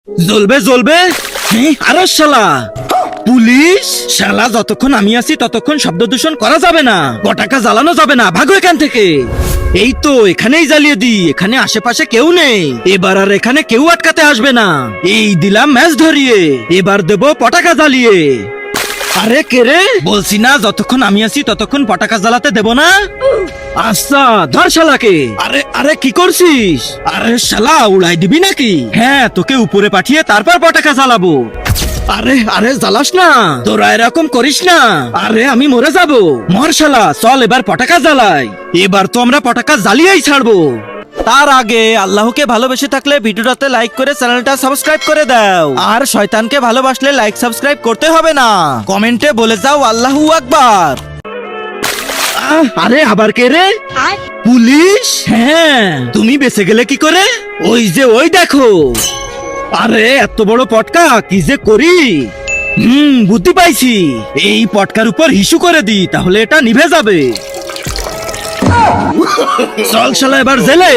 জ্বলবে জ্বলবে। আরে শালা পুলিশ, শালা যতক্ষণ আমি আছি ততক্ষণ শব্দ দূষণ করা যাবে না, পটাকা জ্বালানো যাবে না, ভাগো এখান থেকে। এই তো এখানেই জ্বালিয়ে দি, এখানে আশেপাশে কেউ নেই, এবার আর এখানে কেউ আটকাতে আসবে না। এই দিলাম ম্যাচ ধরিয়ে, এবার দেবো পটাকা জ্বালিয়ে। আরে কে রে? বলছি না যতক্ষণ আমি আছি ততক্ষণ পটাকা জ্বালাতে দেব না। আচ্ছা ধর শালাকে। আরে আরে কি করছিস? আরে শালা উড়াই দিবি নাকি? হ্যাঁ তোকে উপরে পাঠিয়ে তারপর পটাকা জ্বালাবো। আরে আরে জ্বালাস না, তোরা এরকম করিস না। আরে আমি মরে যাব। মর শালা, চল এবার পটাকা জ্বালাই। এবার তো আমরা পটাকা জ্বালিয়েই ছাড়বো। তার আগে আল্লাহকে ভালোবেসে থাকলে ভিডিওটাতে লাইক করে চ্যানেলটা সাবস্ক্রাইব করে দাও, আর শয়তানকে ভালোবাসলে লাইক সাবস্ক্রাইব করতে হবে না, কমেন্টে বলে যাও আল্লাহু আকবার। আরে আবার কে রে? পুলিশ? হ্যাঁ তুমি বেঁচে গেলে কি করে? ওই যে ওই দেখো। আরে এত বড় পটকা কি যে করি। বুদ্ধি পাইছি, এই পটকার উপর হিসু করে দি, তাহলে এটা নিভে যাবে। চল শালা এবার জেলে।